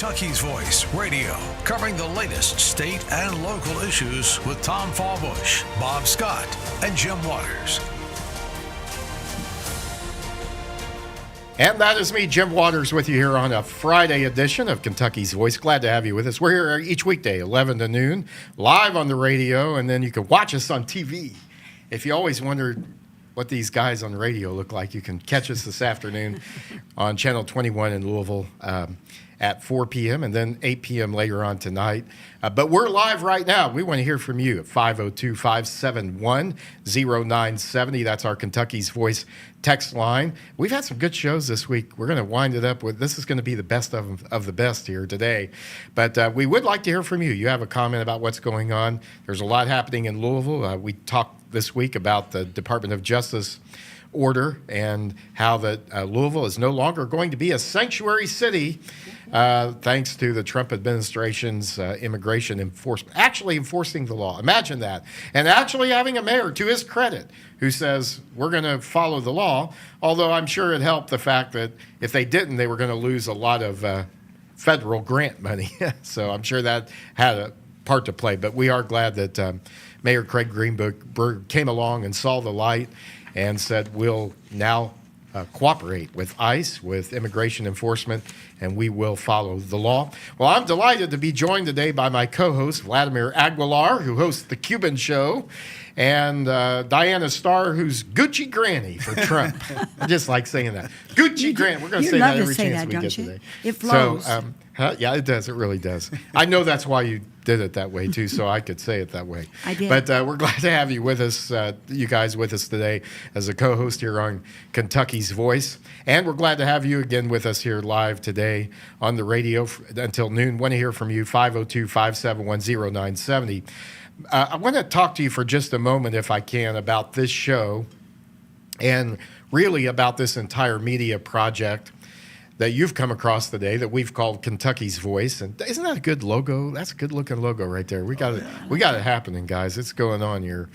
Kentucky's Voice Radio, covering the latest state and local issues with Tom Fallbush, Bob Scott, and Jim Waters. And that is me, Jim Waters, with you here on a Friday edition of Kentucky's Voice. Glad to have you with us. We're here each weekday, 11 to noon, live on the radio, and then you can watch us on TV. If you always wondered what these guys on the radio look like, you can catch us this afternoon on Channel 21 in Louisville at 4 p.m. and then 8 p.m. later on tonight. But we're live right now. We want to hear from you at 502-571-0970. That's our Kentucky's Voice text line. We've had some good shows this week. We're going to wind it up with, this is going to be the best of the best here today. But we would like to hear from you. You have a comment about what's going on. There's a lot happening in Louisville. We talked this week about the Department of Justice order and how that Louisville is no longer going to be a sanctuary city thanks to the Trump administration's immigration enforcement, actually enforcing the law. Imagine that. And actually having a mayor, to his credit, who says we're going to follow the law, although I'm sure it helped the fact that if they didn't, they were going to lose a lot of federal grant money. So I'm sure that had a part to play. But we are glad that Mayor Craig Greenberg came along and saw the light and said we'll now cooperate with ICE, with immigration enforcement, and we will follow the law. Well, I'm delighted to be joined today by my co-host, Vladimir Aguilar, who hosts The Cuban Show, and Diana Starr, who's Gucci Granny for Trump. I just like saying that. Gucci Granny. We're going to say that every chance we get today. It flows. So, yeah, it does. It really does. I know that's why you did it that way, too, so I could say it that way. I did. But we're glad to have you with us, you guys with us today as a co-host here on Kentucky's Voice. And we're glad to have you again with us here live today on the radio until noon. Want to hear from you, 502-571-0970. I want to talk to you for just a moment, if I can, about this show and really about this entire media project that you've come across today that we've called Kentucky's Voice. And isn't that a good logo? That's a good-looking logo right there. We got it happening, guys. It's going on here.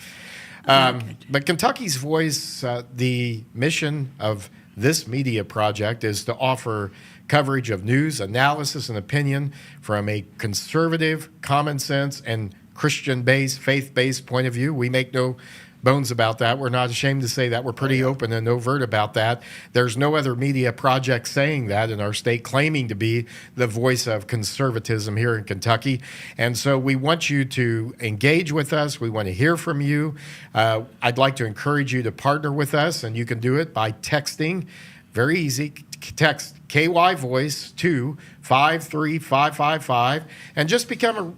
But Kentucky's Voice, the mission of this media project is to offer coverage of news, analysis, and opinion from a conservative, common sense, and Christian-based, faith-based point of view. We make no bones about that. We're not ashamed to say that. We're pretty open and overt about that. There's no other media project saying that in our state, claiming to be the voice of conservatism here in Kentucky. And so we want you to engage with us. We want to hear from you. I'd like to encourage you to partner with us, and you can do it by texting. Very easy. Text KY Voice to 53555 and just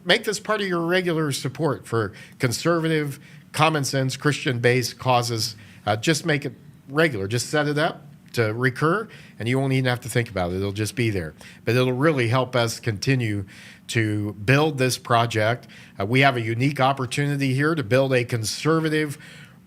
make this part of your regular support for conservative, common sense, Christian-based causes. Just make it regular. Just set it up to recur, and you won't even have to think about it. It'll just be there. But it'll really help us continue to build this project. We have a unique opportunity here to build a conservative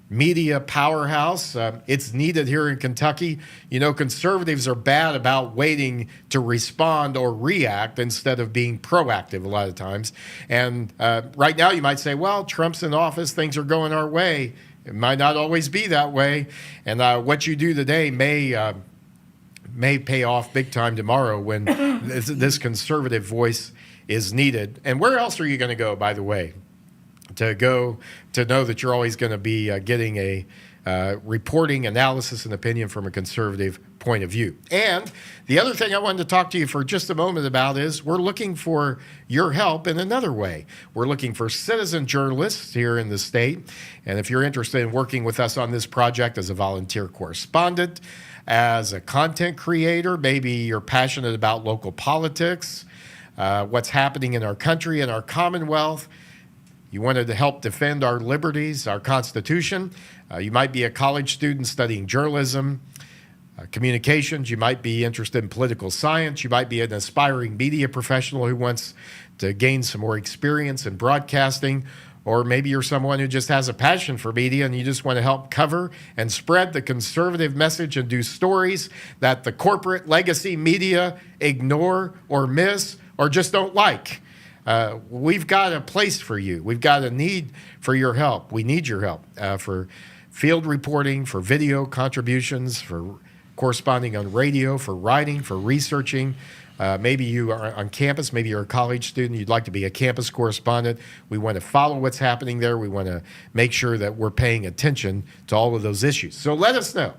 media powerhouse. It's needed here in Kentucky. You know, conservatives are bad about waiting to respond or react instead of being proactive a lot of times. And right now you might say, well, Trump's in office, things are going our way. It might not always be that way. And what you do today may pay off big time tomorrow when this conservative voice is needed. And where else are you going to go, by the way? To know that you're always going to be getting a reporting, analysis, and opinion from a conservative point of view. And the other thing I wanted to talk to you for just a moment about is we're looking for your help in another way. We're looking for citizen journalists here in the state. And if you're interested in working with us on this project as a volunteer correspondent, as a content creator, maybe you're passionate about local politics, what's happening in our country and our Commonwealth, you wanted to help defend our liberties, our Constitution. You might be a college student studying journalism, communications. You might be interested in political science. You might be an aspiring media professional who wants to gain some more experience in broadcasting. Or maybe you're someone who just has a passion for media and you just want to help cover and spread the conservative message and do stories that the corporate legacy media ignore or miss or just don't like. We've got a place for you. We've got a need for your help. We need your help for field reporting, for video contributions, for corresponding on radio, for writing, for researching, Maybe you are on campus, maybe you're a college student, you'd like to be a campus correspondent. We want to follow what's happening there. We want to make sure that we're paying attention to all of those issues. So let us know.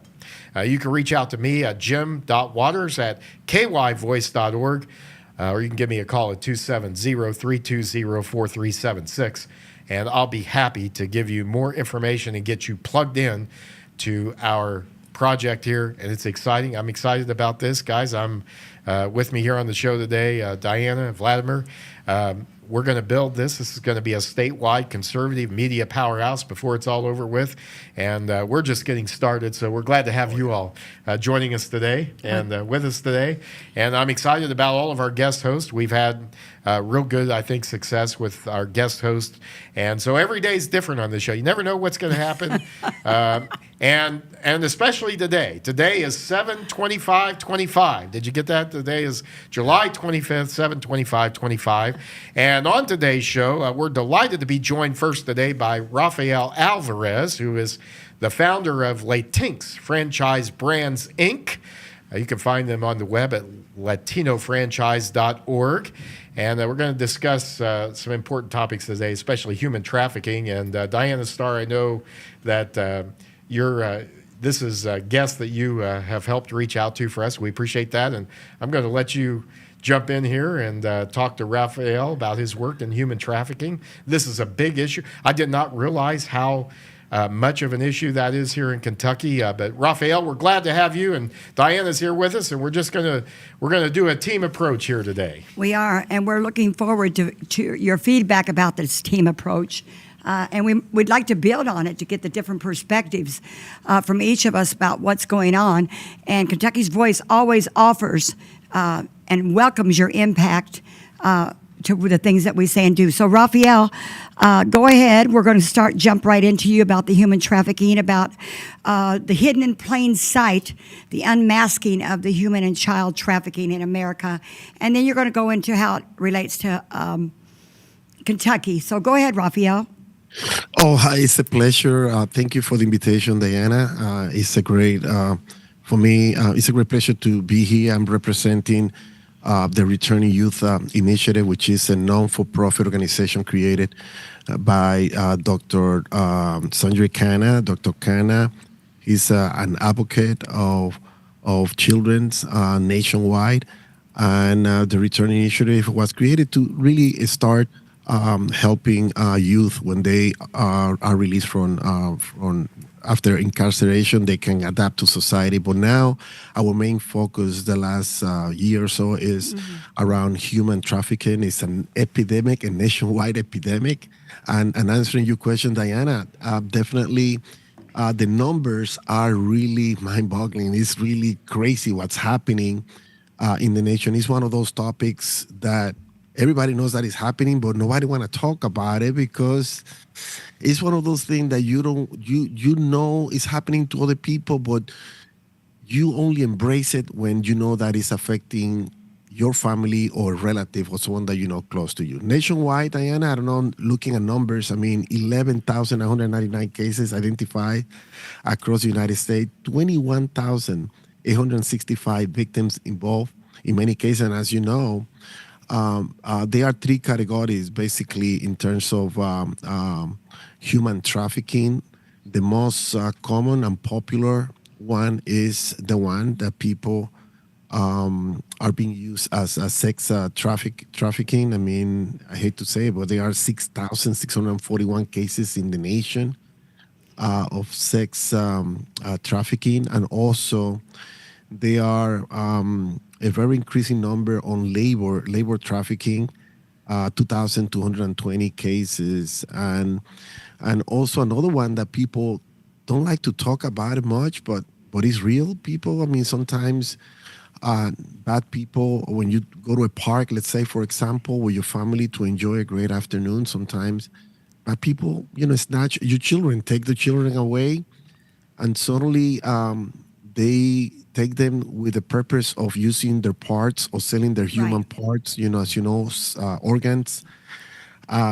You can reach out to me at jim.waters@kyvoice.org, or you can give me a call at 270-320-4376, and I'll be happy to give you more information and get you plugged in to our project here, and it's exciting. I'm excited about this, guys. I'm with me here on the show today, Diana, Vladimir. We're going to build this. This is going to be a statewide conservative media powerhouse before it's all over with, and we're just getting started. So we're glad to have you all joining us today and with us today. And I'm excited about all of our guest hosts. We've had real good, I think, success with our guest host, and so every day is different on this show. You never know what's going to happen, and especially today. Today is 7/25/25. Did you get that? Today is July 25th, 7/25/25. And on today's show, we're delighted to be joined first today by Rafael Alvarez, who is the founder of Latinx Franchise Brands, Inc. You can find them on the web at latinofranchise.org. And we're going to discuss some important topics today, especially human trafficking. And Diana Starr, I know that this is a guest that you have helped reach out to for us. We appreciate that. And I'm going to let you jump in here and talk to Rafael about his work in human trafficking. This is a big issue. I did not realize how much of an issue that is here in Kentucky. But Rafael, we're glad to have you, and Diana's here with us, and we're gonna do a team approach here today. We are, and we're looking forward to your feedback about this team approach. And we'd like to build on it to get the different perspectives from each of us about what's going on. And Kentucky's Voice always offers and welcomes your impact to the things that we say and do. So, Rafael, go ahead. We're going to jump right into you about the human trafficking, about the hidden in plain sight, the unmasking of the human and child trafficking in America. And then you're going to go into how it relates to Kentucky. So go ahead, Rafael. Oh, hi, it's a pleasure. Thank you for the invitation, Diana. It's a great, for me, it's a great pleasure to be here. I'm representing the Returning Youth Initiative, which is a non-for-profit organization created by Dr. Sanjay Khanna. Dr. Khanna is an advocate of children's nationwide, and the Returning Initiative was created to really start helping youth when they are released from after incarceration. They can adapt to society. But now our main focus the last year or so is around human trafficking. It's an epidemic, a nationwide epidemic. And answering your question, Diana, definitely the numbers are really mind-boggling. It's really crazy what's happening in the nation. It's one of those topics that everybody knows that it's happening, but nobody want to talk about it because it's one of those things that you know is happening to other people, but you only embrace it when you know that it's affecting your family or relative or someone that you know close to you. Nationwide, Diana, I don't know, looking at numbers, I mean, 11,199 cases identified across the United States, 21,865 victims involved in many cases. And as you know, there are three categories basically in terms of human trafficking. The most common and popular one is the one that people are being used as sex trafficking. I mean, I hate to say it, but there are 6,641 cases in the nation of sex trafficking, and also there are a very increasing number on labor trafficking, 2,220 cases, and also another one that people don't like to talk about it much, but it's real. People, I mean, sometimes bad people, when you go to a park, let's say, for example, with your family to enjoy a great afternoon, sometimes bad people, snatch your children, take the children away, and suddenly they take them with the purpose of using their parts or selling their human parts, as you know, organs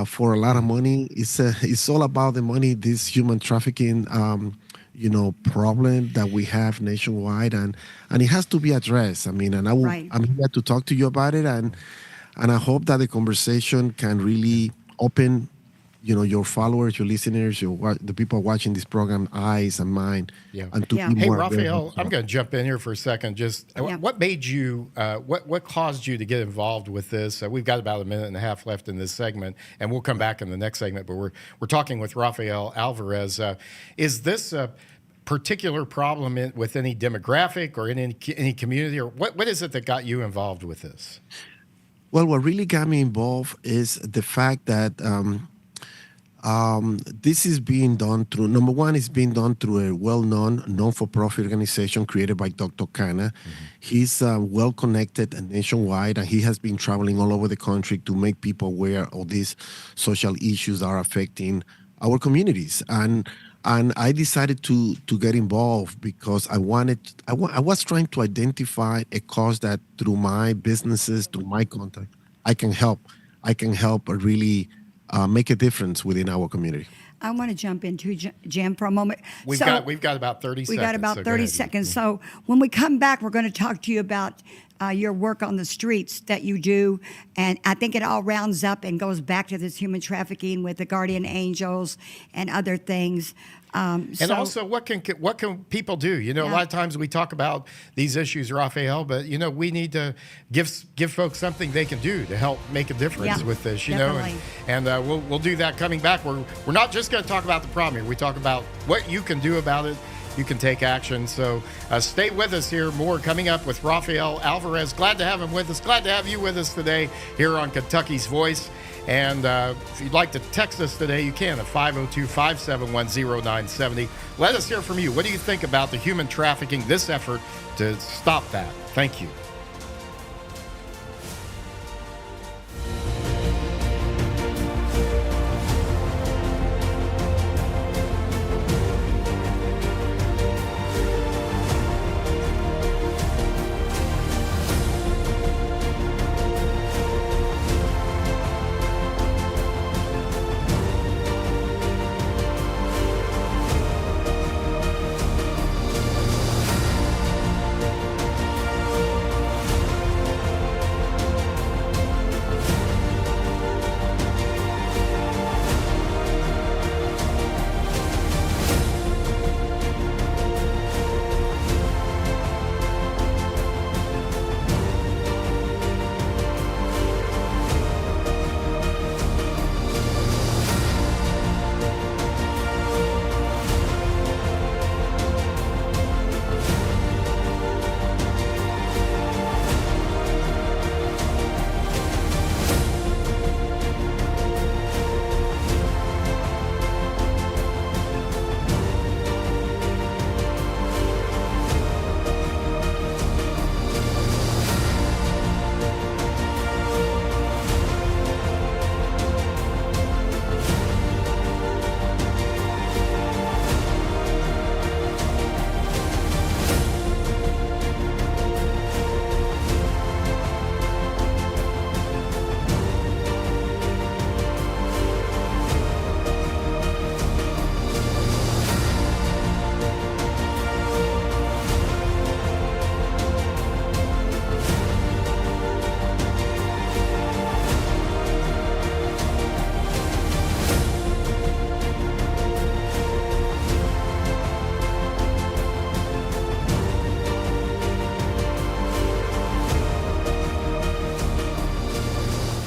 for a lot of money. It's all about the money. This human trafficking problem that we have nationwide, and it has to be addressed. I mean, and Right. I'm here to talk to you about it, and I hope that the conversation can really open, your followers, your listeners, the people watching this program, eyes and mind, Yeah. and to Yeah. be Hey, more aware Raphael, of- I'm going to jump in here for a second. Just Yeah. what made you, what caused you to get involved with this? We've got about a minute and a half left in this segment, and we'll come back in the next segment. But we're talking with Raphael Alvarez. Is this a particular problem with any demographic or in any community, or what is it that got you involved with this? Well, what really got me involved is the fact that this is being done through, number one, it's being done through a well-known, non-for-profit organization created by Dr. Kana. He's well-connected and nationwide, and he has been traveling all over the country to make people aware of these social issues that are affecting our communities. And I decided to get involved because I was trying to identify a cause that through my businesses, through my contact, I can help really make a difference within our community. I want to jump into Jim for a moment. We've got about 30 seconds. We got about so 30 go ahead. seconds. So when we come back, we're going to talk to you about your work on the streets that you do. And I think it all rounds up and goes back to this human trafficking with the guardian angels and other things. And also, what can people do? A Yeah. lot of times we talk about these issues, Raphael, but we need to give folks something they can do to help make a difference Yeah, with this. definitely. And we'll do that coming back. We're not just going to talk about the problem here. We talk about what you can do about it. You can take action. So stay with us here. More coming up with Raphael Alvarez. Glad to have him with us. Glad to have you with us today here on Kentucky's Voice. And if you'd like to text us today, you can at 502-571-0970. Let us hear from you. What do you think about the human trafficking, this effort to stop that? Thank you.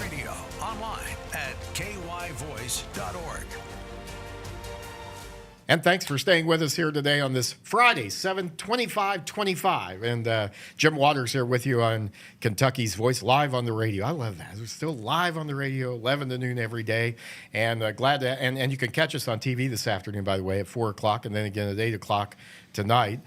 Radio online at kyvoice.org. And thanks for staying with us here today on this Friday, 7/25/25. And Jim Waters here with you on Kentucky's Voice, live on the radio. I love that. We're still live on the radio, 11 to noon every day. And glad to, and you can catch us on TV this afternoon, by the way, at 4 o'clock, and then again at 8 o'clock tonight.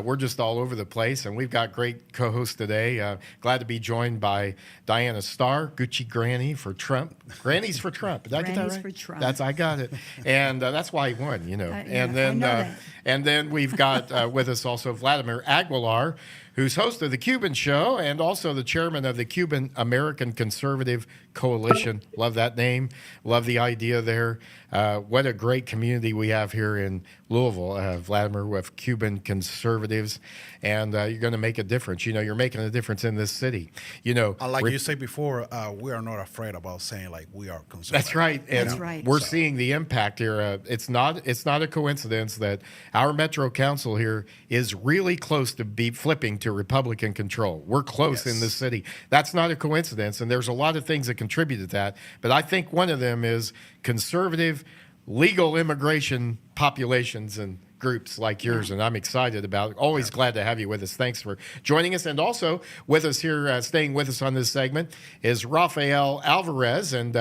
We're just all over the place, and we've got great co-hosts today. Glad to be joined by Diana Starr, Gucci Granny for Trump. Granny's for Trump. Did I get that Granny's right? for Trump. I got it. And that's why he won, And yeah, I then know that. and then we've got with us also Vladimir Aguilar, who's host of The Cuban Show and also the chairman of the Cuban American Conservative Coalition. Love that name. Love the idea there. what a great community we have here in Louisville, Vladimir, with Cuban conservatives, and you're going to make a difference. You're making a difference in this city. Like you said before, we are not afraid about saying like we are conservative. That's right, and That's right. we're seeing the impact here. It's not a coincidence that our Metro Council here is really close to be flipping to Republican control. We're close in this city. That's not a coincidence, and there's a lot of things that contribute to that. But I think one of them is conservative, legal immigration populations and groups like yours, and I'm excited about it. Always glad to have you with us. Thanks for joining us. And also with us here, staying with us on this segment, is Rafael Alvarez. And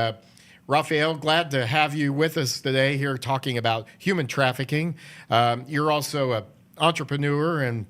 Rafael, glad to have you with us today here talking about human trafficking. You're also an entrepreneur, and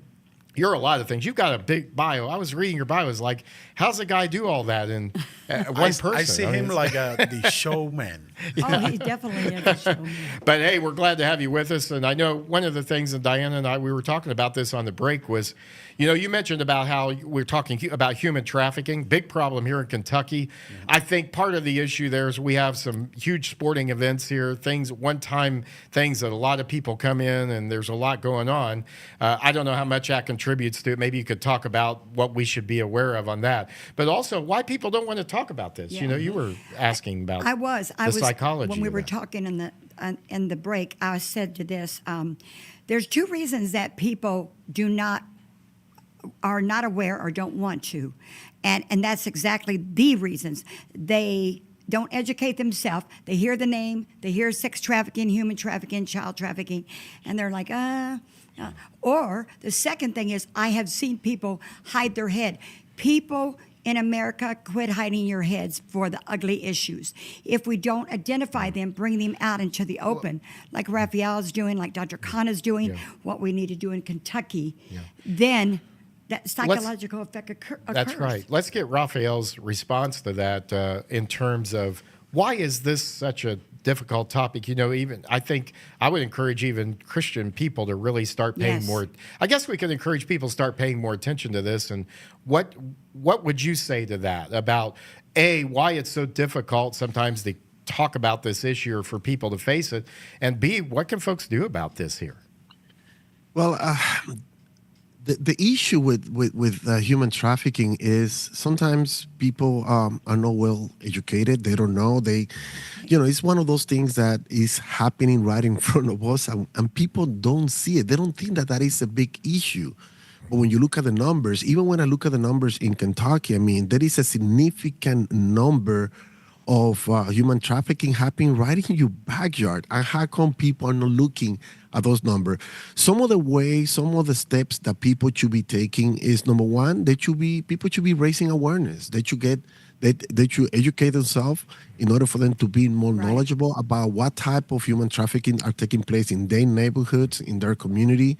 you're a lot of things. You've got a big bio. I was reading your bio. I was like, how's a guy do all that in one person? I see him like the showman. Oh, he definitely is a showman. But hey, we're glad to have you with us. And I know one of the things, and Diana and I, we were talking about this on the break, was, you mentioned about how we're talking about human trafficking. Big problem here in Kentucky. Mm-hmm. I think part of the issue there is we have some huge sporting events here, one-time things that a lot of people come in, and there's a lot going on. I don't know how much that contributes to it. Maybe you could talk about what we should be aware of on that. But also why people don't want to talk about this. Yeah. You were asking about I was psychology when we were of that. talking in the break. I said to this, there's two reasons that people are not aware or don't want to, and that's exactly the reasons. They don't educate themselves. They hear the name, they hear sex trafficking, human trafficking, child trafficking, and they're like, Or the second thing is, I have seen people hide their head. People in America, quit hiding your heads for the ugly issues. If we don't identify them, bring them out into the open, like Raphael's doing, like Dr. Khan is doing, what we need to do in Kentucky, then that psychological effect occurs. That's right. Let's get Raphael's response to that in terms of why is this such a difficult topic? Even I think I would encourage even Christian people to really start paying more. I guess we could encourage people to start paying more attention to this. And what would you say to that about why it's so difficult sometimes to talk about this issue or for people to face it, and B, what can folks do about this here? Well, the issue with human trafficking is sometimes people are not well educated. They don't know. It's one of those things that is happening right in front of us, and people don't see it. They don't think that is a big issue. But when you look at the numbers, even when I look at the numbers in Kentucky, I mean, there is a significant number of human trafficking happening right in your backyard. And how come people are not looking at those numbers? Some of the steps that people should be taking is, number one, people should be raising awareness. They should educate themselves in order for them to be more knowledgeable about what type of human trafficking are taking place in their neighborhoods, in their community.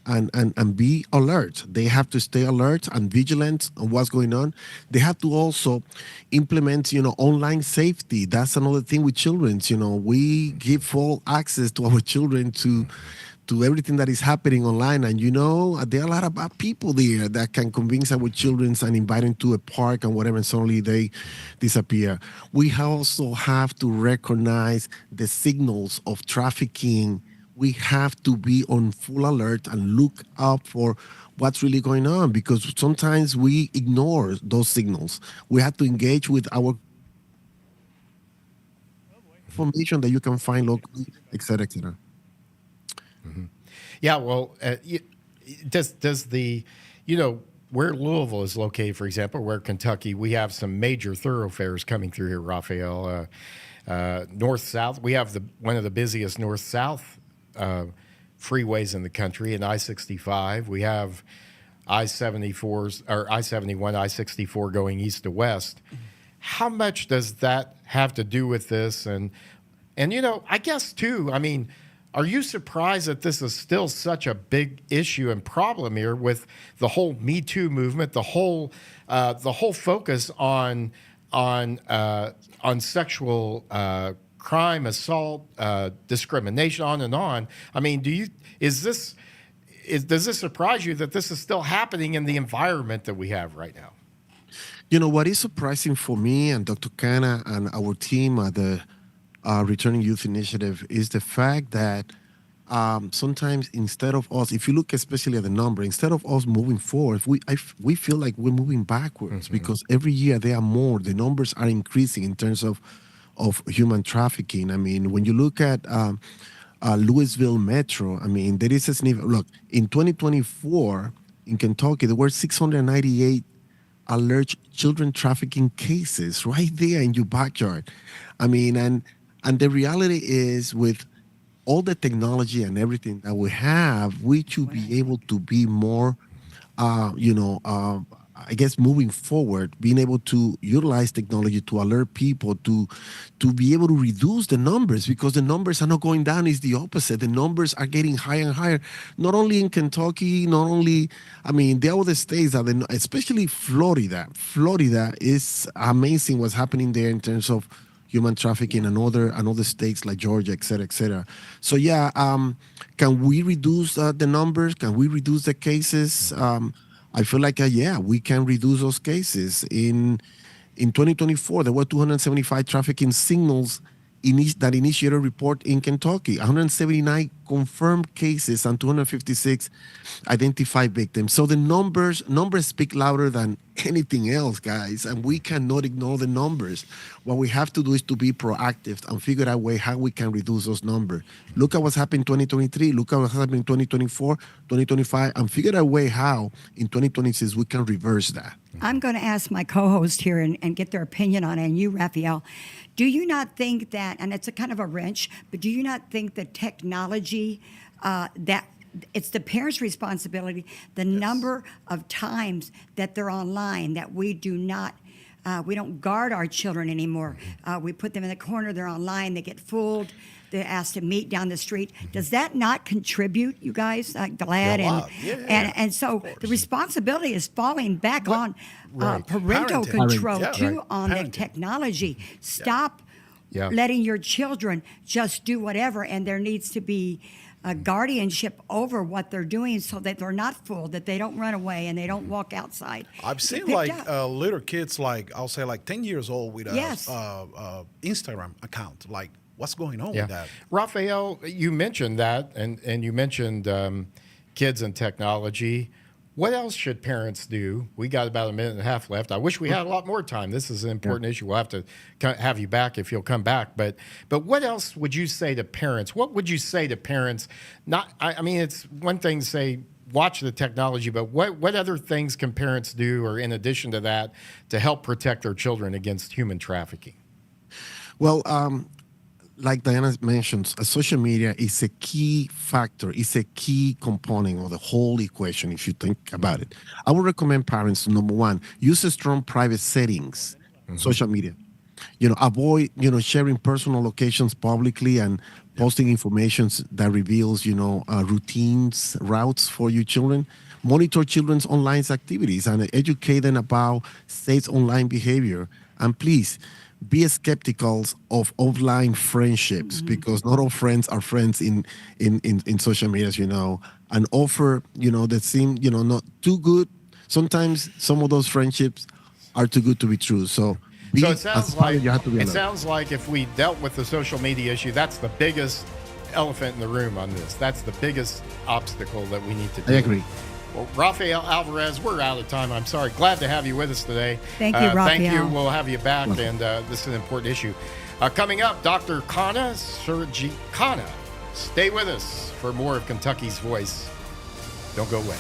And be alert. They have to stay alert and vigilant on what's going on. They have to also implement, online safety. That's another thing with children. We give full access to our children to everything that is happening online. And, there are a lot of bad people there that can convince our children and invite them to a park and whatever, and suddenly they disappear. We also have to recognize the signals of trafficking. We have to be on full alert and look up for what's really going on, because sometimes we ignore those signals. We have to engage with our information that you can find locally, et cetera, et cetera. Mm-hmm. Yeah, well, does the, where Louisville is located, for example, where Kentucky, we have some major thoroughfares coming through here, Raphael. North-south, we have one of the busiest north-south freeways in the country, and I-65. We have I-74s or I-71, I-64 going east to west. How much does that have to do with this? And I guess too, are you surprised that this is still such a big issue and problem here with the whole Me Too movement, the whole focus on sexual crime, assault, discrimination, on and on? Does this surprise you that this is still happening in the environment that we have right now? What is surprising for me and Dr. Kana and our team at the Returning Youth Initiative is the fact that sometimes instead of us, if you look especially at the number, instead of us moving forward, we feel like we're moving backwards because every year there are more. The numbers are increasing in terms of human trafficking. I mean, when you look at Louisville Metro, I mean, there is a significant look in 2024 in Kentucky. There were 698 alleged children trafficking cases right there in your backyard. I mean, and the reality is with all the technology and everything that we have, we should be able to be more, I guess moving forward, being able to utilize technology to alert people to be able to reduce the numbers because the numbers are not going down. It's the opposite. The numbers are getting higher and higher. Not only in Kentucky, not only, I mean, there are other states that, especially Florida. Florida is amazing what's happening there in terms of human trafficking and other states like Georgia, et cetera, et cetera. So yeah, can we reduce the numbers? Can we reduce the cases? I feel like yeah, we can reduce those cases. In 2024, there were 275 trafficking signals that initiated a report in Kentucky, 179 confirmed cases and 256 identified victims. So the numbers speak louder than anything else, guys, and we cannot ignore the numbers. What we have to do is to be proactive and figure out a way how we can reduce those numbers. Look at what's happened in 2023, look at what's happened in 2024, 2025, and figure out a way how in 2026 we can reverse that. I'm going to ask my co-host here and get their opinion on it, and you, Raphael. Do you not think that, and it's a kind of a wrench, but do you not think that technology, that it's the parents' responsibility, the number of times that they're online, that we don't guard our children anymore. We put them in the corner, they're online, they get fooled, they're asked to meet down the street. Does that not contribute, you guys, Glad? And so the responsibility is falling back on parental Parenting. control too, Right. on the Parenting. technology. Stop letting your children just do whatever, and there needs to be a guardianship over what they're doing so that they're not fooled, that they don't run away and they don't walk outside. I've seen Picked like up. little kids, like I'll say like 10 years old with a Yes. Instagram account. Like, what's going on Yeah. with that? Raphael, you mentioned that, and you mentioned kids and technology. What else should parents do? We got about a minute and a half left. I wish we had a lot more time. This is an important issue. We'll have to have you back if you'll come back. But what else would you say to parents? What would you say to parents? I mean, it's one thing to say watch the technology, but what other things can parents do, or in addition to that, to help protect their children against human trafficking? Well, like Diana mentions, social media is a key factor, it's a key component of the whole equation if you think about it. I would recommend parents to, number one, use a strong private settings, social media. Avoid, sharing personal locations publicly and posting information that reveals, routines, routes for your children. Monitor children's online activities and educate them about safe online behavior. And please, be skeptical of offline friendships because not all friends are friends in social media, and offer, that seem, not too good. Sometimes some of those friendships are too good to be true. So it sounds like you have to be alert. sounds like if we dealt with the social media issue, that's the biggest elephant in the room on this. That's the biggest obstacle that we need to do. I agree. Well, Rafael Alvarez, we're out of time. I'm sorry. Glad to have you with us today. Thank you, Thank you. Rafael. We'll have you back, and this is an important issue. Coming up, Dr. Kana Sergi Kana. Stay with us for more of Kentucky's Voice. Don't go away.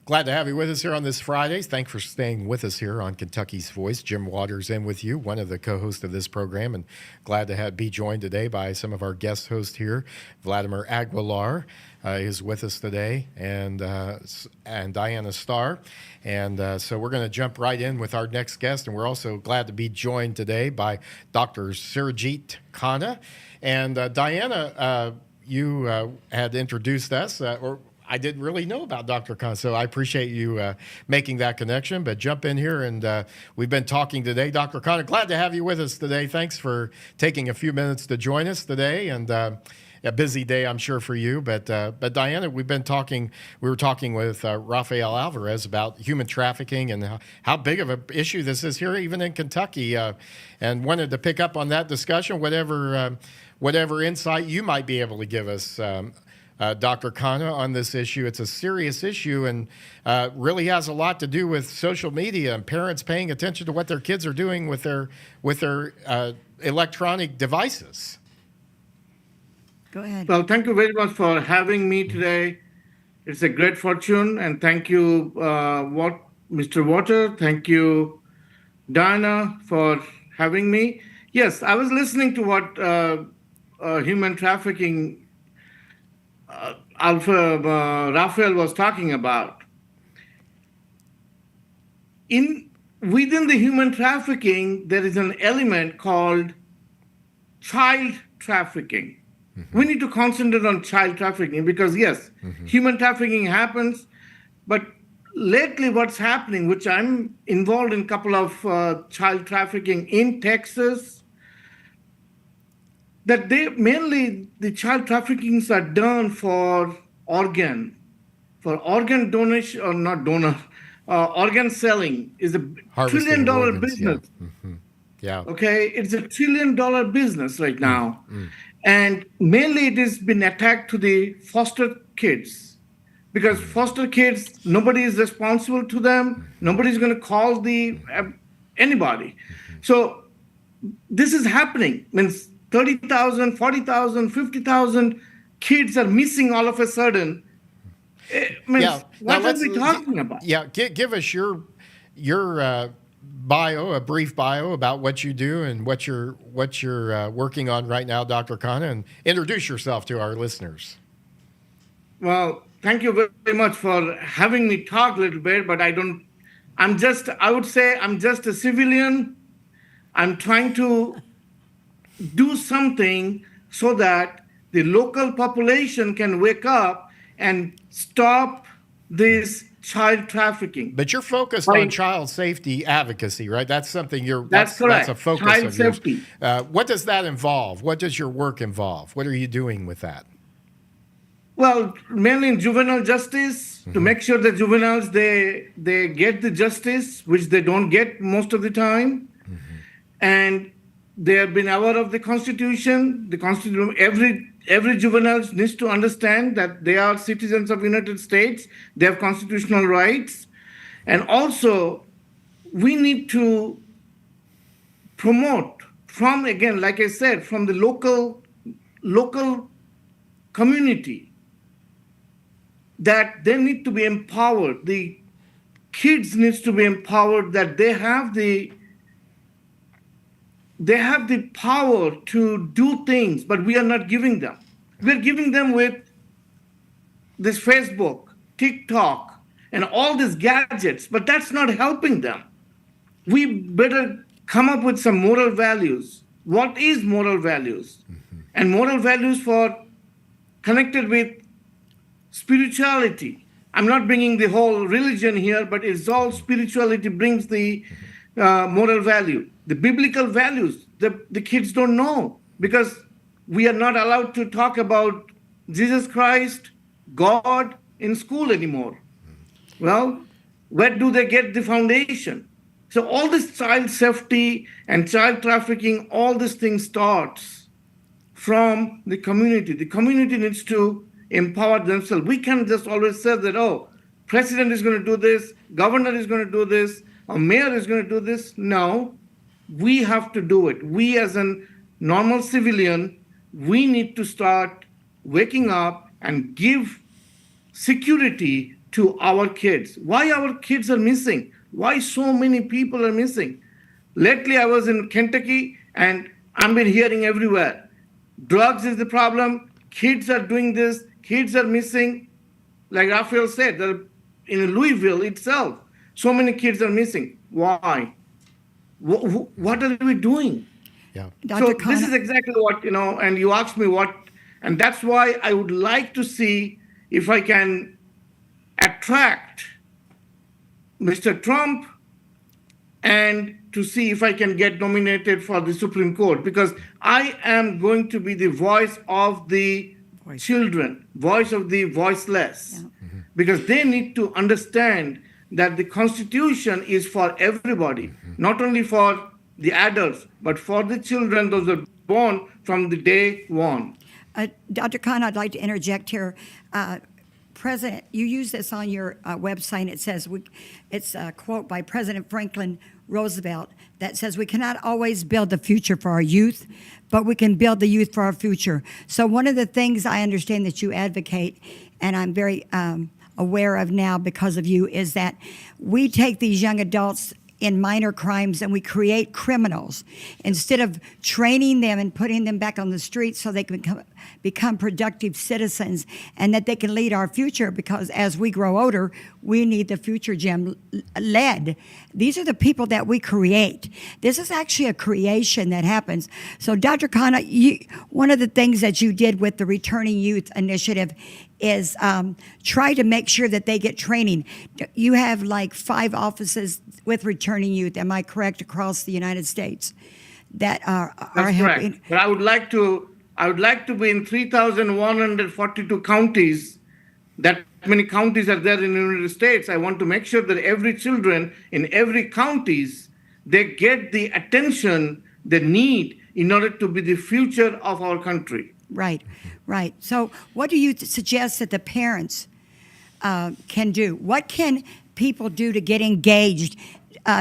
Glad to have you with us here on this Friday. Thanks for staying with us here on Kentucky's Voice. Jim Waters in with you, one of the co-hosts of this program, and glad to be joined today by some of our guest hosts here. Vladimir Aguilar is with us today, and Diana Starr. And so we're going to jump right in with our next guest, and we're also glad to be joined today by Dr. Surajit Khanna. And Diana, you had introduced us, or I didn't really know about Dr. Khan, so I appreciate you making that connection. But jump in here, and we've been talking today. Dr. Khan, glad to have you with us today. Thanks for taking a few minutes to join us today, and a busy day, I'm sure, for you. But Diana, we were talking with Rafael Alvarez about human trafficking and how big of an issue this is here, even in Kentucky, and wanted to pick up on that discussion, whatever insight you might be able to give us, Dr. Khanna, on this issue. It's a serious issue and really has a lot to do with social media and parents paying attention to what their kids are doing with their electronic devices. Go ahead. Well, thank you very much for having me today. It's a great fortune, and thank you, Mr. Water. Thank you, Diana, for having me. Yes, I was listening to what human trafficking Rafael was talking about. Within the human trafficking, there is an element called child trafficking. Mm-hmm. We need to concentrate on child trafficking because, yes, human trafficking happens, but lately what's happening, which I'm involved in a couple of child trafficking in Texas, that mainly the child traffickings are done for organ donation, or not donor, organ selling is a $1 trillion organs, business. Yeah. Mm-hmm. Yeah. Okay, it's a $1 trillion business right now. Mm-hmm. And mainly it has been attacked to the foster kids because foster kids, nobody is responsible to them. Nobody's going to call anybody. So this is happening. Means 30,000, 40,000, 50,000 kids are missing all of a sudden. What are we talking about? Yeah, give us your bio, a brief bio about what you do and what you're working on right now, Dr. Khanna, and introduce yourself to our listeners. Well, thank you very much for having me talk a little bit, but I would say I'm just a civilian. I'm trying to do something so that the local population can wake up and stop this child trafficking. But you're focused on child safety advocacy, right? That's something that's correct. That's a focus child of safety. Yours. What does that involve? What does your work involve? What are you doing with that? Well, mainly in juvenile justice, to make sure that juveniles they get the justice which they don't get most of the time, and they have been aware of the Constitution. The Constitution, every juvenile needs to understand that they are citizens of the United States. They have constitutional rights. And also, we need to promote from, again, like I said, from the local community, that they need to be empowered. The kids needs to be empowered, that they have the power to do things, but we are not giving them. We're giving them with this Facebook, TikTok, and all these gadgets, but that's not helping them. We better come up with some moral values. What is moral values? And moral values for connected with spirituality. I'm not bringing the whole religion here, but it's all spirituality brings the moral value. The biblical values, the kids don't know because we are not allowed to talk about Jesus Christ, God in school anymore. Well, where do they get the foundation? So all this child safety and child trafficking, all these things starts from the community. The community needs to empower themselves. We can't just always say that, president is going to do this, governor is going to do this, a mayor is going to do this. No, we have to do it. We as a normal civilian, we need to start waking up and give security to our kids. Why our kids are missing? Why so many people are missing? Lately, I was in Kentucky, and I've been hearing everywhere. Drugs is the problem. Kids are doing this. Kids are missing. Like Raphael said, in Louisville itself, so many kids are missing. Why? What are we doing? Yeah. Dr. So Khan, this is exactly what, and you asked me what, and that's why I would like to see if I can attract Mr. Trump and to see if I can get nominated for the Supreme Court, because I am going to be the voice of the children, voice of the voiceless, because they need to understand that the Constitution is for everybody, not only for the adults, but for the children, those are born from the day one. Dr. Khan, I'd like to interject here. President, you use this on your website. It says, it's a quote by President Franklin Roosevelt that says, we cannot always build the future for our youth, but we can build the youth for our future. So one of the things I understand that you advocate, and I'm very aware of now because of you, is that we take these young adults in minor crimes and we create criminals instead of training them and putting them back on the streets so they can become productive citizens and that they can lead our future, because as we grow older, we need the future gen led. These are the people that we create. This is actually a creation that happens. So Dr. Khanna, one of the things that you did with the Returning Youth Initiative is try to make sure that they get training. You have like 5 offices with Returning Youth, am I correct, across the United States that are That's helping? correct. But I would like to be in 3,142 counties. That many counties are there in the United States. I want to make sure that every children in every counties, they get the attention they need in order to be the future of our country. Right, right. So what do you suggest that the parents can do? What can people do to get engaged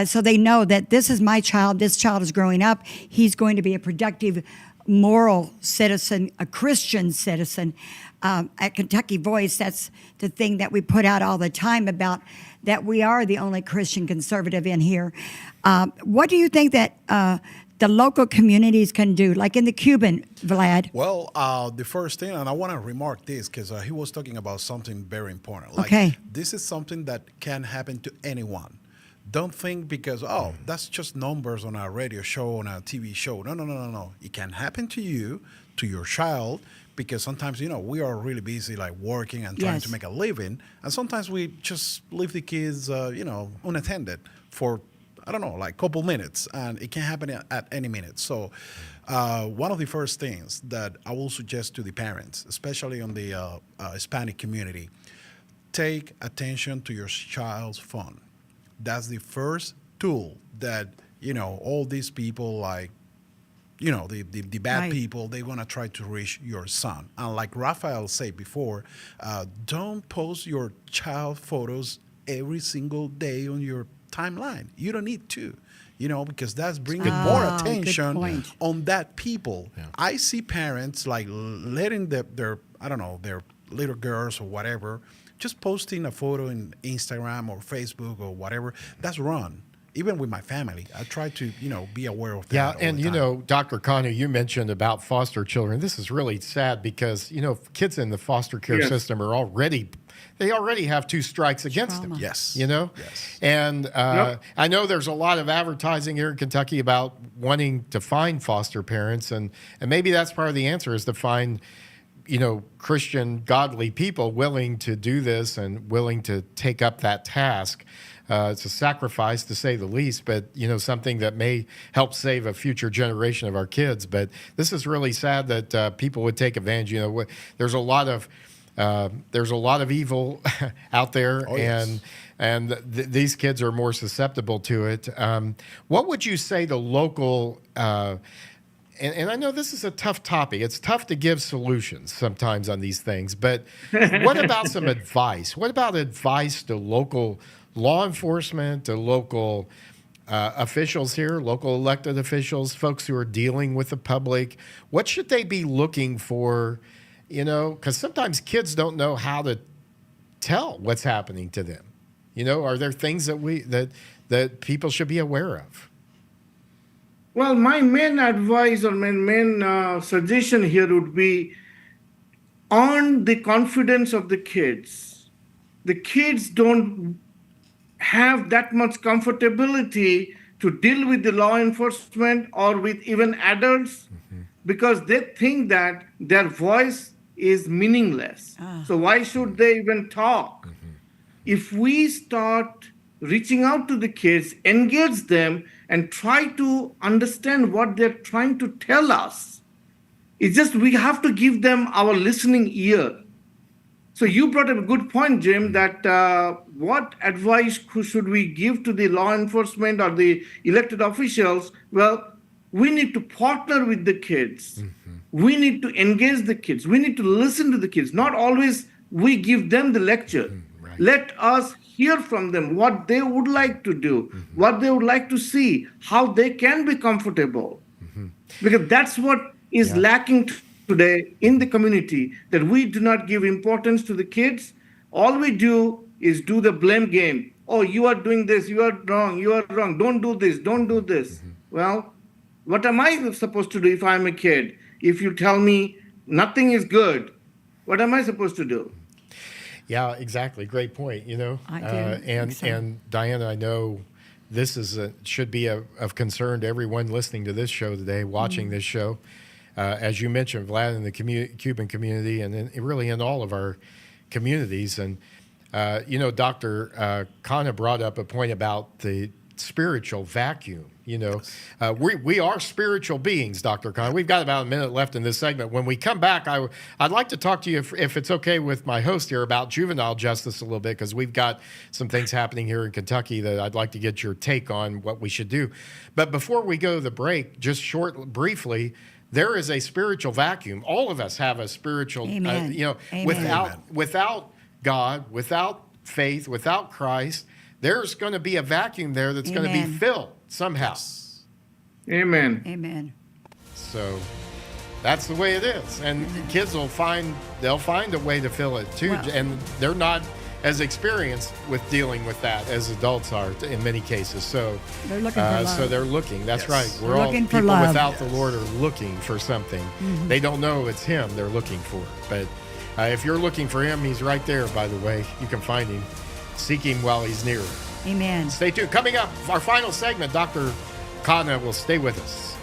so they know that this is my child, this child is growing up, he's going to be a productive, moral citizen, a Christian citizen? At Kentucky Voice, that's the thing that we put out all the time about that we are the only Christian conservative in here. What do you think that the local communities can do, like in the Cuban, Vlad? Well, the first thing, and I want to remark this because he was talking about something very important. Like, Okay. this is something that can happen to anyone. Don't think because, oh, that's just numbers on a radio show, on a TV show. No, no, no, no, no. It can happen to you, to your child, because sometimes, we are really busy, like working and trying Yes. to make a living. And sometimes we just leave the kids, unattended for, I don't know, like a couple minutes. And it can happen at any minute. So one of the first things that I will suggest to the parents, especially on the Hispanic community, take attention to your child's phone. That's the first tool that, all these people like, the bad Right. people, they want to try to reach your son. And like Raphael said before, don't post your child photos every single day on your timeline. You don't need to, because that's bringing more good attention point. on that people. Yeah. I see parents like letting their little girls or whatever, just posting a photo in Instagram or Facebook or whatever. That's wrong. Even with my family, I try to, be aware of that. Yeah, all and the time. Dr. Kanu, you mentioned about foster children. This is really sad because, kids in the foster care Yes. system are already have 2 strikes against them. Trauma. Yes. Yes. And I know there's a lot of advertising here in Kentucky about wanting to find foster parents, and maybe that's part of the answer is to find, Christian, godly people willing to do this and willing to take up that task. It's a sacrifice, to say the least, but something that may help save a future generation of our kids. But this is really sad that people would take advantage. There's a lot of evil out there, Oh, yes. and these kids are more susceptible to it. What would you say to local? And I know this is a tough topic. It's tough to give solutions sometimes on these things. But what about some advice? What about advice to local law enforcement, to local officials here, local elected officials, folks who are dealing with the public? What should they be looking for? Because sometimes kids don't know how to tell what's happening to them? You know, are there things that people should be aware of? Well, my main advice or my main suggestion here would be on the confidence of the kids. The kids don't have that much comfortability to deal with the law enforcement or with even adults because they think that their voice is meaningless. So why should they even talk? If we start reaching out to the kids, engage them, and try to understand what they're trying to tell us, it's just we have to give them our listening ear. So you brought up a good point, Jim, that what advice should we give to the law enforcement or the elected officials? Well, we need to partner with the kids. We need to engage the kids. We need to listen to the kids. Not always we give them the lecture. Right. Let us hear from them what they would like to do, what they would like to see, how they can be comfortable. Because that's what is lacking today in the community, that we do not give importance to the kids. All we do is do the blame game. Oh, you are doing this, you are wrong, don't do this, don't do this. Well, what am I supposed to do if I'm a kid? If you tell me nothing is good, what am I supposed to do? Yeah, exactly. Great point. You know, I do and think so. and Diana, I know this should be of concern to everyone listening to this show today, watching this show. As you mentioned, Vlad, in the Cuban community, and really in all of our communities. And you know, Dr. Khanna brought up a point about the spiritual vacuum. You know, we are spiritual beings, Dr. Khanna. We've got about a minute left in this segment. When we come back, I'd like to talk to you, if it's okay with my host here, about juvenile justice a little bit, because we've got some things happening here in Kentucky that I'd like to get your take on what we should do. But before we go to the break, just briefly, there is a spiritual vacuum. All of us have a spiritual, Amen. You know, Amen. without God, without faith, without Christ, there's going to be a vacuum there that's going to be Amen. filled somehow. Amen. Amen. So that's the way it is. And kids they'll find a way to fill it too. Well- And they're not as experienced with dealing with that as adults are in many cases. So They're looking for love. So they're looking. That's Yes. right. We're They're all looking for people love. without the Lord are looking for something. They don't know it's Him they're looking for. But if you're looking for Him, He's right there, by the way. You can find Him. Seek Him while He's near. Amen. Stay tuned. Coming up, our final segment, Dr. Khanna will stay with us.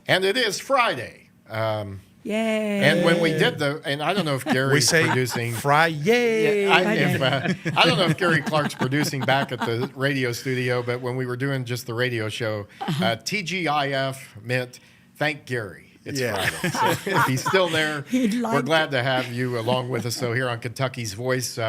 And it is Friday. Yay. And when we did and I don't know if We Gary's say producing. Friday. I don't know if Gary Clark's producing back at the radio studio, but when we were doing just the radio show, TGIF meant thank Gary. It's Friday. So if he's still there, we're glad to have you along with us. So here on Kentucky's Voice,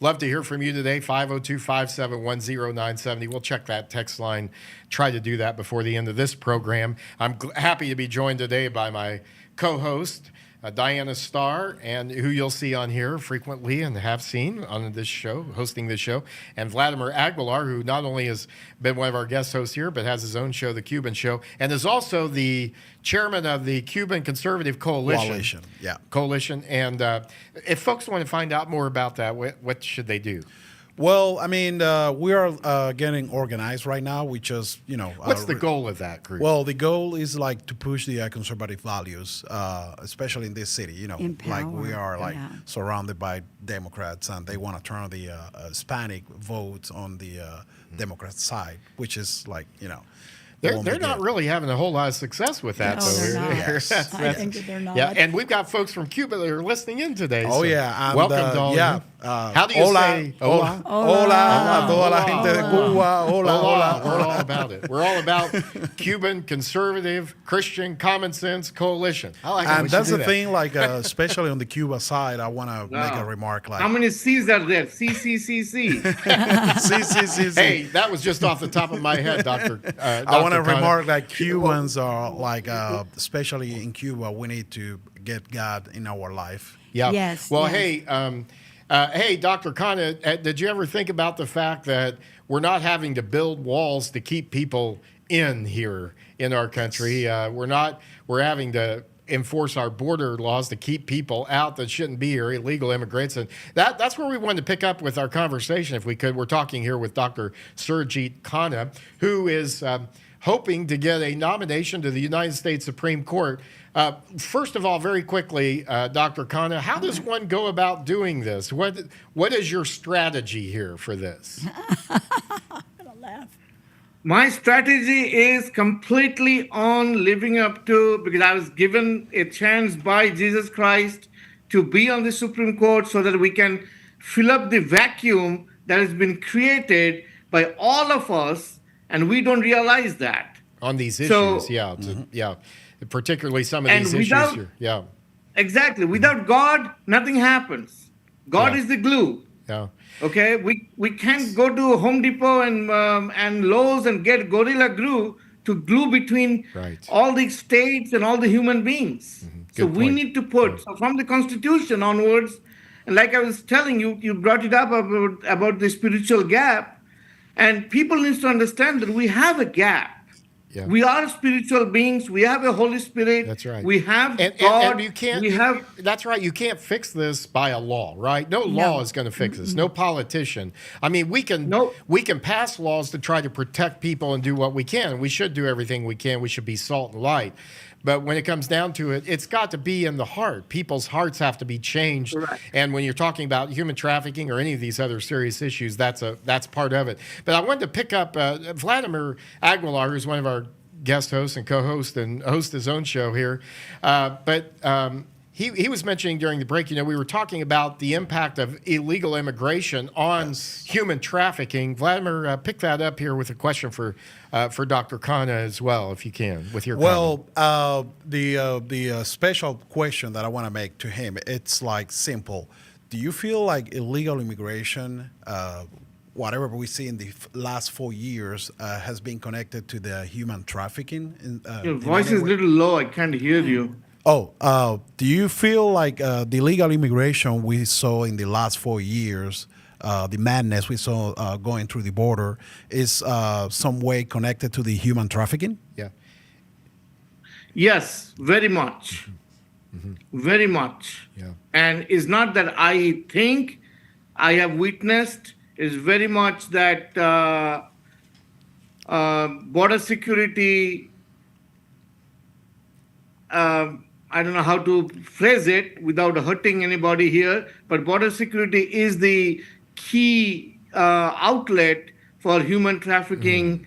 love to hear from you today, 502-571-0970. We'll check that text line, try to do that before the end of this program. I'm happy to be joined today by my co-host, Diana Starr, and who you'll see on here frequently and have seen on this show, hosting this show, and Vladimir Aguilar, who not only has been one of our guest hosts here, but has his own show, The Cuban Show, and is also the chairman of the Cuban Conservative Coalition. Coalition. And if folks want to find out more about that, what should they do? Well, I mean, we are getting organized right now. We just, What's the goal of that group? Well, the goal is like to push the conservative values, especially in this city. Like we are surrounded by Democrats, and they want to turn the Hispanic votes on the Democrat side, which is like, They're not really having a whole lot of success with that. No, they're not. I think that they're not. Yeah, and we've got folks from Cuba that are listening in today. Oh, so yeah. And, welcome to all of you. How do you say hola? Hola. A toda la gente de Cuba. Hola, hola. We're all about it. We're all about Cuban conservative Christian common sense coalition. I like it. And that's the thing, like, especially on the Cuba side, I want to make a remark like. How many C's are there? C, C, C, C. Hey, that was just off the top of my head, Doctor. I want to remark that Cubans are like, especially in Cuba, we need to get God in our life. Yeah. Yes. Well, yes. hey, Dr. Khanna, did you ever think about the fact that we're not having to build walls to keep people in here in our country? We're having to enforce our border laws to keep people out that shouldn't be here, illegal immigrants. And that's where we wanted to pick up with our conversation, if we could. We're talking here with Dr. Surjit Khanna, who is hoping to get a nomination to the United States Supreme Court. First of all, very quickly, Dr. Khanna, how does one go about doing this? What is your strategy here for this? I'm gonna laugh. My strategy is completely on living up to, because I was given a chance by Jesus Christ to be on the Supreme Court so that we can fill up the vacuum that has been created by all of us, and we don't realize that. On these issues, So- yeah. Particularly some of And these without- issues. Yeah. Exactly. Without God, nothing happens. God Yeah. is the glue. Yeah. Okay, we can't go to Home Depot and Lowe's and get Gorilla Glue to glue between Right. all the states and all the human beings. So Good we point. need to put so from the Constitution onwards, and like I was telling you, you brought it up about the spiritual gap, and people need to understand that we have a gap. Yeah. We are spiritual beings. We have a Holy Spirit. That's right. We have And God. you can't. We have. That's right. You can't fix this by a law, right? No law is going to fix this. No politician. I mean, we can pass laws to try to protect people and do what we can. We should do everything we can. We should be salt and light. But when it comes down to it, it's got to be in the heart. People's hearts have to be changed. Right. And when you're talking about human trafficking or any of these other serious issues, that's part of it. But I wanted to pick up Vladimir Aguilar, who's one of our guest hosts and co-host and host his own show here. He was mentioning during the break, we were talking about the impact of illegal immigration on human trafficking. Vladimir, pick that up here with a question for Dr. Khanna as well, if you can, with your comment. Well, the special question that I want to make to him, it's like simple. Do you feel like illegal immigration, whatever we see in the last 4 years, has been connected to the human trafficking? Your voice is a little low. I can't hear you. Do you feel like the illegal immigration we saw in the last 4 years, the madness we saw going through the border, is some way connected to the human trafficking? Yeah. Yes, very much. Very much. Yeah. And it's not that I think I have witnessed, it's very much that border security, I don't know how to phrase it without hurting anybody here, but border security is the key outlet for human trafficking,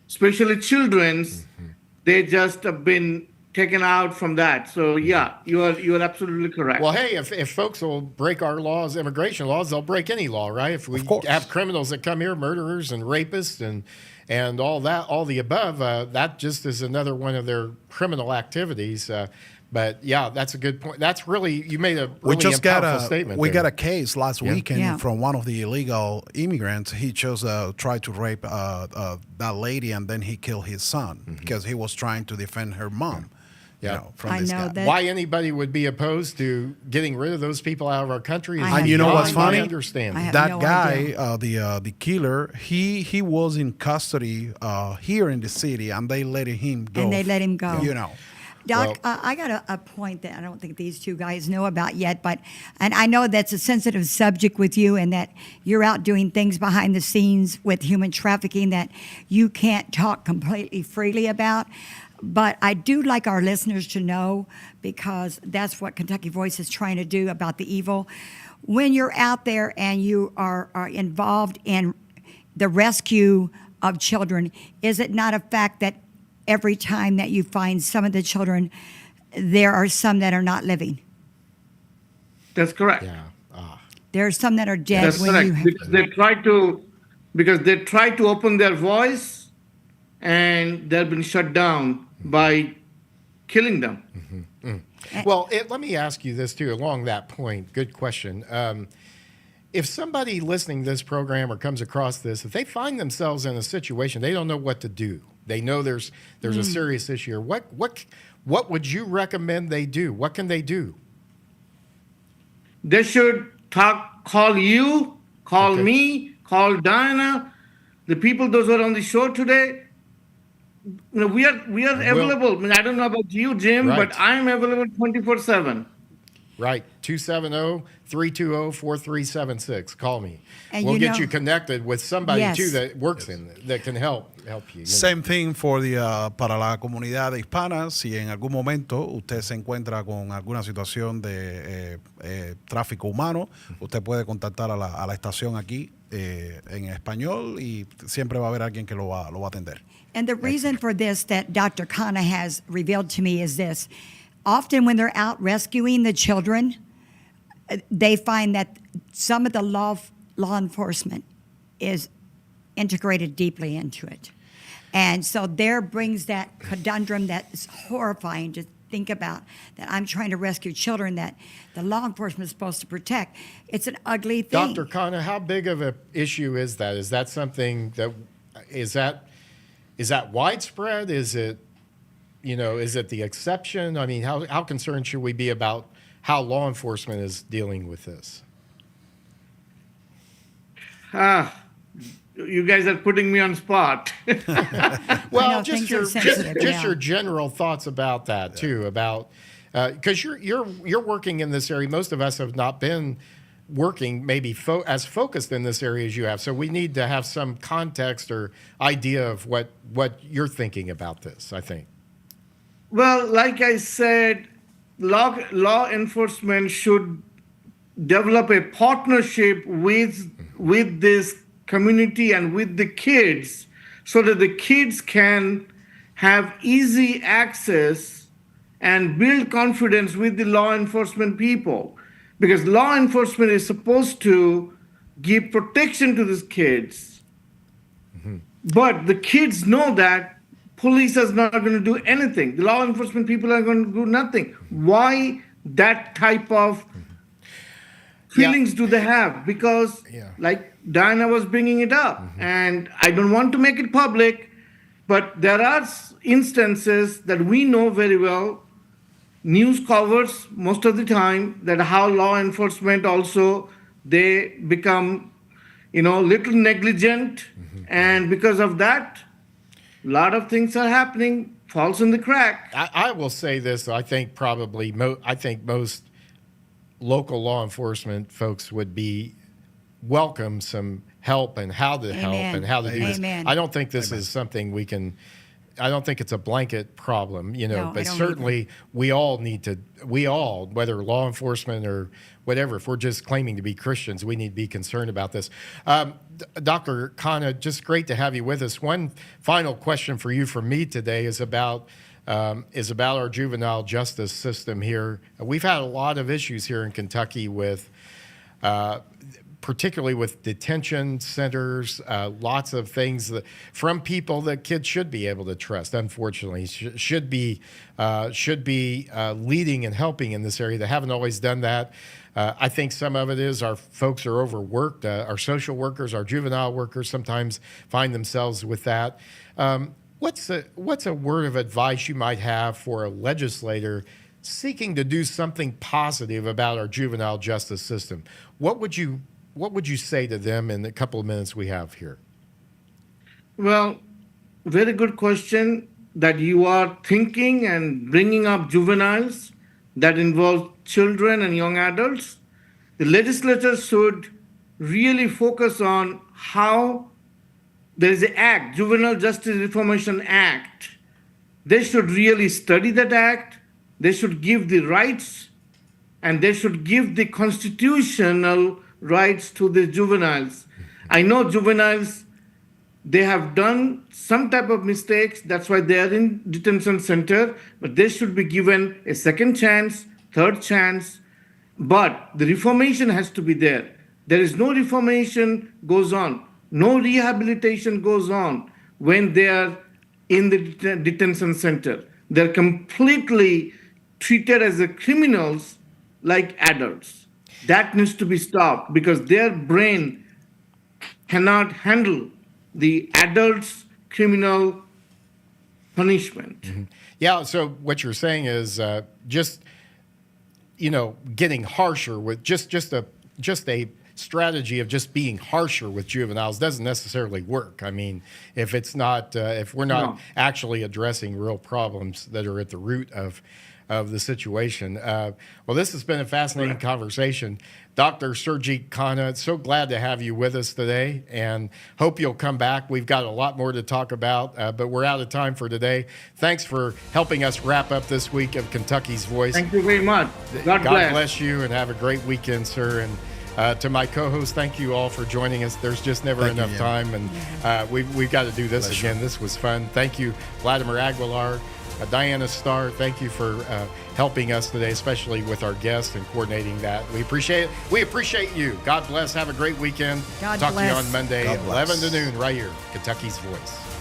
especially children's. They just have been taken out from that. So yeah, you are absolutely correct. Well, hey, if folks will break our laws, immigration laws, they'll break any law, right? If we course. have criminals that come here, murderers and rapists and all that, all the above, that just is another one of their criminal activities. But yeah, that's a good point. That's really, you made a We really just got powerful a statement. we there. got a case last weekend Yeah. from one of the illegal immigrants. He chose tried to rape that lady, and then he killed his son because he was trying to defend her mom. Yeah. You know, from I this know guy. that- Why anybody would be opposed to getting rid of those people out of our country is I have And you know no what's idea. funny? I understand. have That no guy, idea. the killer, he was in custody here in the city, and they let him go. And they let him go. You know. Doc, I got a point that I don't think these two guys know about yet, and I know that's a sensitive subject with you, and that you're out doing things behind the scenes with human trafficking that you can't talk completely freely about. But I do like our listeners to know, because that's what Kentucky Voice is trying to do about the evil. When you're out there and you are involved in the rescue of children, is it not a fact that every time that you find some of the children, there are some that are not living? That's correct. Yeah. There are some that are dead That's when correct. you have. Because they try to open their voice, and they've been shut down by killing them. Well, let me ask you this too, along that point. Good question. If somebody listening to this program or comes across this, if they find themselves in a situation, they don't know what to do. They know there's a serious issue. What would you recommend they do? What can they do? They should call you, call Okay. me, call Diana, the people those who are on the show today. You know, we are available. I mean, I don't know about you, Jim, Right. but I'm available 24/7. Right, 270-320-4376. Call me. And We'll you get know- you connected with somebody Yes. too that works in that can help you. Same thing for the, para la comunidad hispana. Si en algún momento usted se encuentra con alguna situación de tráfico humano, usted puede contactar a la estación aquí en español, y siempre va a haber alguien que lo va a atender. And the reason for this that Dr. Khanna has revealed to me is this. Often when they're out rescuing the children, they find that some of the law enforcement is integrated deeply into it. And so there brings that conundrum that is horrifying to think about, that I'm trying to rescue children that the law enforcement is supposed to protect. It's an ugly thing. Dr. Khanna, how big of an issue is that? Is that something that is that widespread? Is it the exception? I mean, how concerned should we be about how law enforcement is dealing with this? You guys are putting me on spot. Well, know, just things are your sensitive, just yeah. your general thoughts about that too, about because you're working in this area. Most of us have not been working maybe as focused in this area as you have. So we need to have some context or idea of what you're thinking about this, I think. Well, like I said, law enforcement should develop a partnership with this community and with the kids, so that the kids can have easy access and build confidence with the law enforcement people. Because law enforcement is supposed to give protection to these kids. But the kids know that police is not going to do anything. The law enforcement people are going to do nothing. Why that type of feelings do they have? Because, like Diana was bringing it up, and I don't want to make it public, but there are instances that we know very well. News covers most of the time that how law enforcement also, they become, little negligent, and because of that, a lot of things are happening, falls in the crack. I will say this: I think probably most local law enforcement folks would be welcome some help and how to help and how to do this. Amen. I don't think this is something we can. I don't think it's a blanket problem, No, I but don't certainly we all need to, whether law enforcement or whatever, if we're just claiming to be Christians, we need to be concerned about this. Dr. Khanna, just great to have you with us. One final question for you from me today is about is about our juvenile justice system here. We've had a lot of issues here in Kentucky with, particularly with detention centers, lots of things that, from people that kids should be able to trust. Unfortunately, should be leading and helping in this area. They haven't always done that. I think some of it is our folks are overworked. Our social workers, our juvenile workers sometimes find themselves with that. What's a word of advice you might have for a legislator seeking to do something positive about our juvenile justice system? What would you say to them in the couple of minutes we have here? Well, very good question that you are thinking and bringing up juveniles that involve children and young adults. The legislature should really focus on how there is an act, Juvenile Justice Reformation Act. They should really study that act. They should give the rights, and they should give the constitutional rights to the juveniles. I know juveniles, they have done some type of mistakes. That's why they are in detention center, but they should be given a second chance, third chance. But the reformation has to be there. There is no reformation goes on. No rehabilitation goes on when they are in the detention center. They're completely treated as a criminals like adults. That needs to be stopped because their brain cannot handle the adults' criminal punishment. Mm-hmm. Yeah, so what you're saying is just, getting harsher with just a strategy of just being harsher with juveniles doesn't necessarily work. I mean, if we're not actually addressing real problems that are at the root of the situation. Well, this has been a fascinating conversation. Dr. Surjit Khanna, so glad to have you with us today and hope you'll come back. We've got a lot more to talk about, but we're out of time for today. Thanks for helping us wrap up this week of Kentucky's Voice. Thank you very much. God bless you and have a great weekend, sir. And to my co-host, thank you all for joining us. There's just never enough time, and we've got to do this again. This was fun. Thank you, Vladimir Aguilar. Diana Starr, thank you for helping us today, especially with our guests and coordinating that. We appreciate it. We appreciate you. God bless. Have a great weekend. God Talk bless. to you on Monday, God bless. 11 to noon, right here, Kentucky's Voice.